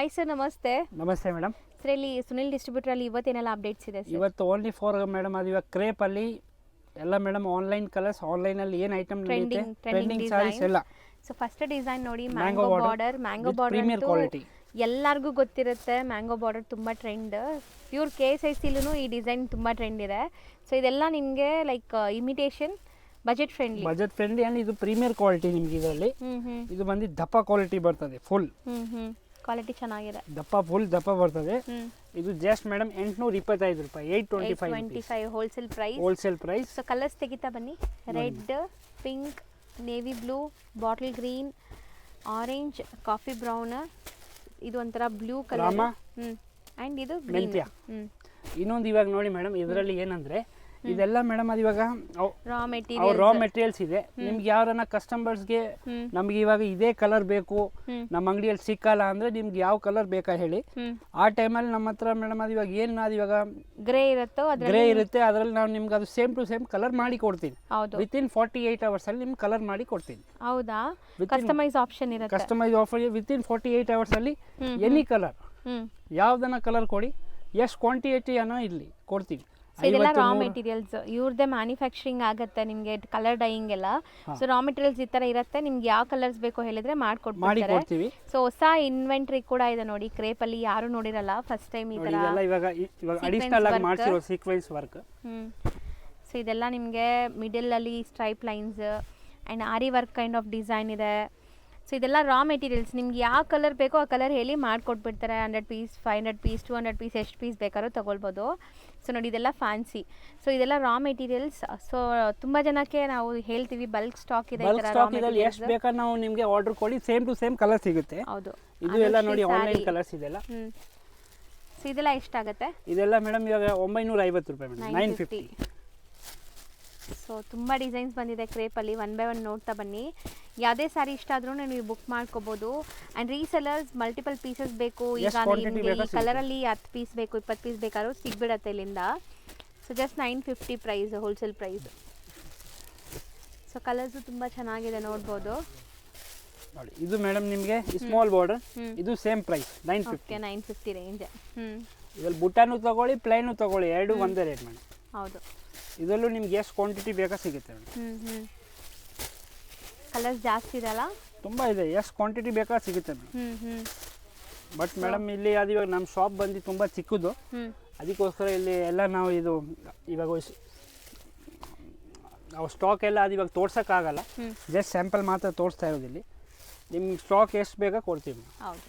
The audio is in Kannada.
ಹಾಯ್ ಸರ್, ನಮಸ್ತೆ. ನಮಸ್ತೆ ಮೇಡಮ್. ಸರ್, ಇಲ್ಲಿ ಸುನಿಲ್ ಡಿಸ್ಟ್ರಿಬ್ಯೂಟರಲ್ಲಿ ಇವತ್ತೇನೆಲ್ಲ ಅಪ್ಡೇಟ್ಸ್ ಇದೆ ಸರ್? ಇವತ್ತು ಓನ್ಲಿ ಫಾರ್ ಮೇಡಮ್ ಅದು ಇವಾಗ ಕ್ರೇಪಲ್ಲಿ ಎಲ್ಲ ಮೇಡಮ್ ಆನ್ಲೈನ್ ಕಲರ್ಸ್, ಆನ್ಲೈನಲ್ಲಿ ಏನು ಐಟಮ್ ಟ್ರೆಂಡಿಂಗ್ ಸಾರೀಸ್ ಎಲ್ಲ. ಸೊ ಫಸ್ಟ್ ಡಿಸೈನ್ ನೋಡಿ, mango border. Mango border quality ಎಲ್ಲರಿಗೂ ಗೊತ್ತಿರುತ್ತೆ. ಮ್ಯಾಂಗೋ ಬಾರ್ಡರ್ ತುಂಬ ಟ್ರೆಂಡ್. ಪ್ಯೂರ್ KSICಲೂ ಈ ಡಿಸೈನ್ ತುಂಬ ಟ್ರೆಂಡ್ ಇದೆ. ಸೊ ಇದೆಲ್ಲ ನಿಮಗೆ like imitation, budget friendly and ಇದು ಪ್ರೀಮಿಯರ್ ಕ್ವಾಲಿಟಿ. ನಿಮ್ಗೆ ಇದರಲ್ಲಿ ಇದು ಬಂದು ದಪ್ಪ ಕ್ವಾಲಿಟಿ ಬರ್ತದೆ. ಫುಲ್ ಕ್ವಾಲಿಟಿ ಚೆನ್ನಾಗಿದೆ. ಫುಲ್ ದಪ್ಪ ಬರ್ತದೆ. ಇದು ಜಸ್ಟ್ ಮೇಡಮ್ 825 ರೂಪಾಯಿ, 825 ಹೋಲ್ಸೇಲ್ ಪ್ರೈಸ್. ಸೊ ಕಲರ್ಸ್ ತೆಗಿತಾ ಬನ್ನಿ. Red, pink, navy blue, bottle green, orange, coffee brown, ಇದು ಒಂಥರ ಬ್ಲೂ ಕಲರ್, ಆ್ಯಂಡ್ ಇದು ಗ್ರೀನ್. ಇನ್ನೊಂದು ಇವಾಗ ನೋಡಿ ಮೇಡಮ್, ಇದರಲ್ಲಿ ಏನಂದ್ರೆ ಇದೆಲ್ಲ ಮೇಡಮ್ ಅದು ಇವಾಗ ರಾ ಮೆಟೀರಿಯಲ್ಸ್ ಇದೆ. ನಿಮ್ಗೆ ಯಾರನ್ನ ಕಸ್ಟಮರ್ಸ್ಗೆ ನಮ್ಗೆ ಇವಾಗ ಇದೇ ಕಲರ್ ಬೇಕು, ನಮ್ಮ ಅಂಗಡಿಯಲ್ಲಿ ಸಿಕ್ಕಲ್ಲ ಅಂದ್ರೆ ನಿಮ್ಗೆ ಯಾವ ಕಲರ್ ಬೇಕಾ ಹೇಳಿ, ಆ ಟೈಮಲ್ಲಿ ನಮ್ಮ ಹತ್ರ ಮೇಡಮ್ ಅದು ಇವಾಗ ಏನು ಅದು ಇವಾಗ ಗ್ರೇ ಇರುತ್ತೆ, ಅದರಲ್ಲಿ ನಾವು ನಿಮ್ಗೆ ಅದು ಸೇಮ್ ಟು ಸೇಮ್ ಕಲರ್ ಮಾಡಿ ಕೊಡ್ತೀನಿ. ವಿತಿನ್ 48 hours ಅಲ್ಲಿ ನಿಮ್ಗೆ ಕಲರ್ ಮಾಡಿ ಕೊಡ್ತೀನಿ. ಹೌದಾ? ಕಸ್ಟಮೈಸ್ ಆಪ್ಷನ್ ಇರುತ್ತೆ. ಕಸ್ಟಮೈಸ್ ಆಫರ್ ವಿತಿನ್ 48 hours ಅಲ್ಲಿ ಎನಿ ಕಲರ್, ಯಾವ್ದನ್ನ ಕಲರ್ ಕೊಡಿ, ಎಷ್ಟು ಕ್ವಾಂಟಿಟಿ ಅನ್ನೋ ಇಲ್ಲಿ ಕೊಡ್ತೀವಿ. ಇದೆಲ್ಲ ರಾ ಮೆಟೀರಿಯಲ್ಸ್, ಇವ್ರದ್ದೇ ಮ್ಯಾನುಫ್ಯಾಕ್ಚರಿಂಗ್ ಆಗುತ್ತೆ. ನಿಮಗೆ ಕಲರ್ ಡೈಯಿಂಗ್ ಎಲ್ಲ. ಸೊ ರಾ ಮೆಟೀರಿಯಲ್ಸ್ ಈ ತರ ಇರುತ್ತೆ. ನಿಮ್ಗೆ ಯಾವ ಕಲರ್ಸ್ ಬೇಕೋ ಹೇಳಿದ್ರೆ ಮಾಡ್ಕೊಡ್ತೀವಿ. ಸೊ ಹೊಸ ಇನ್ವೆಂಟ್ರಿ ಕೂಡ ಇದೆ ನೋಡಿ, ಕ್ರೇಪ್ ಅಲ್ಲಿ ಯಾರು ನೋಡಿರಲ್ಲ, ಫಸ್ಟ್ ಟೈಮ್ ಈ ತರ ಇವಾಗ ಅಡಿಷನಲ್ ಆಗಿ ಮಾಡ್ತಿರೋ ಸೀಕ್ವೆನ್ಸ್ ವರ್ಕ್. ಸೊ ಇದೆಲ್ಲ ನಿಮಗೆ ಮಿಡಲ್ ಅಲ್ಲಿ stripe lines and aari work kind of design ಇದೆ. ಸೊ ಇದೆಲ್ಲ ರಾ ಮೆಟೀರಿಯಲ್ಸ್, ನಿಮ್ಗೆ ಯಾವ ಕಲರ್ ಬೇಕೋ ಆ ಕಲರ್ ಹೇಳಿ ಮಾಡಿಕೊಟ್ಬಿಡ್ತಾರೆ. 100 ಪೀಸ್, 500 ಪೀಸ್, 200 ಪೀಸ್, ಎಷ್ಟು ಪೀಸ್ ಬೇಕಾದ್ರೂ ತೊಗೊಳ್ಬೋದು. ಸೊ ನೋಡಿ, ಇದೆಲ್ಲ ಫ್ಯಾನ್ಸಿ. ಸೊ ಇದೆಲ್ಲ ರಾ ಮೆಟೀರಿಯಲ್ಸ್. ಸೊ ತುಂಬ ಜನಕ್ಕೆ ನಾವು ಹೇಳ್ತೀವಿ ಬಲ್ಕ್ ಸ್ಟಾಕ್ ಇದೆ, ಎಷ್ಟು ಬೇಕಾದ್ರೆ ನಾವು ನಿಮಗೆ ಆರ್ಡರ್ ಕೊಡಿ, ಸೇಮ್ ಟು ಸೇಮ್ ಕಲರ್ ಸಿಗುತ್ತೆ. ಹೌದು, ಇದು ಎಲ್ಲ ನೋಡಿ ಆನ್ಲೈನ್ ಕಲರ್ಸ್ ಇದೆಲ್ಲ. ಸೊ ಇದೆಲ್ಲ ಎಷ್ಟಾಗುತ್ತೆ? ಇದೆಲ್ಲ ಮೇಡಮ್ ಇವಾಗ 950 ರೂಪಾಯಿ ಮೇಡಮ್, 950. ಸೊ ತುಂಬ ಡಿಸೈನ್ಸ್ ಬಂದಿದೆ ಕ್ರೇಪಲ್ಲಿ. ಒನ್ ಬೈ ಒನ್ ನೋಡ್ತಾ ಬನ್ನಿ. ಯಾವುದೇ ಸ್ಯಾರಿ ಇಷ್ಟ ಆದ್ರೂ ನೀವು ಬುಕ್ ಮಾಡ್ಕೋಬೋದು. ಆ್ಯಂಡ್ ರೀಸೆಲರ್ಸ್ ಮಲ್ಟಿಪಲ್ ಪೀಸಸ್ ಬೇಕು, ಈಗ ನಿಮಗೆ ಈ ಕಲರಲ್ಲಿ 10 ಪೀಸ್ ಬೇಕು, 20 ಪೀಸ್ ಬೇಕಾದ್ರೂ ಸಿಗ್ಬಿಡತ್ತೆ ಇಲ್ಲಿಂದ. So just 950 price, wholesale price. So colours ತುಂಬ ಚೆನ್ನಾಗಿದೆ, ನೋಡ್ಬೋದು. ನೋಡಿ ಇದು ಮೇಡಮ್ ನಿಮಗೆ ಸ್ಮಾಲ್ ಬಾರ್ಡರ್, ಇದು ಸೇಮ್ ಪ್ರೈಸ್ 950 ರೇಂಜ್. ಇದ್ರಲ್ಲಿ ಬುಟ್ಟಾನು ತಗೊಳ್ಳಿ, ಪ್ಲೈನು ತಗೊಳ್ಳಿ, ಎರಡು ಒಂದೇ ರೇಟ್ ಮೇಡಮ್. ಹೌದು, ಇದರಲ್ಲೂ ನಿಮ್ಗೆ ಎಷ್ಟು ಕ್ವಾಂಟಿಟಿ ಬೇಕಾ ಸಿಗುತ್ತೆ ಮೇಡಮ್. ಕಲರ್ಸ್ ಜಾಸ್ತಿ ಇದೆಲ್ಲ, ತುಂಬ ಇದೆ, ಎಷ್ಟು ಕ್ವಾಂಟಿಟಿ ಬೇಕಾ ಸಿಗುತ್ತೆ ಮೇಡಮ್. ಬಟ್ ಮೇಡಮ್ ಇಲ್ಲಿ ಅದು ಇವಾಗ ನಮ್ಮ ಶಾಪ್ ಬಂದು ತುಂಬ ಚಿಕ್ಕದು, ಅದಕ್ಕೋಸ್ಕರ ಇಲ್ಲಿ ಎಲ್ಲ ನಾವು ಇದು ಇವಾಗ ನಾವು ಸ್ಟಾಕ್ ಎಲ್ಲ ಅದು ಇವಾಗ ತೋರ್ಸೋಕ್ಕಾಗಲ್ಲ. ಜಸ್ಟ್ ಸ್ಯಾಂಪಲ್ ಮಾತ್ರ ತೋರಿಸ್ತಾ ಇರೋದಿಲ್ಲಿ. ನಿಮ್ಗೆ ಸ್ಟಾಕ್ ಎಷ್ಟು ಬೇಕಾ ಕೊಡ್ತೀವಿ. ಹೌದು.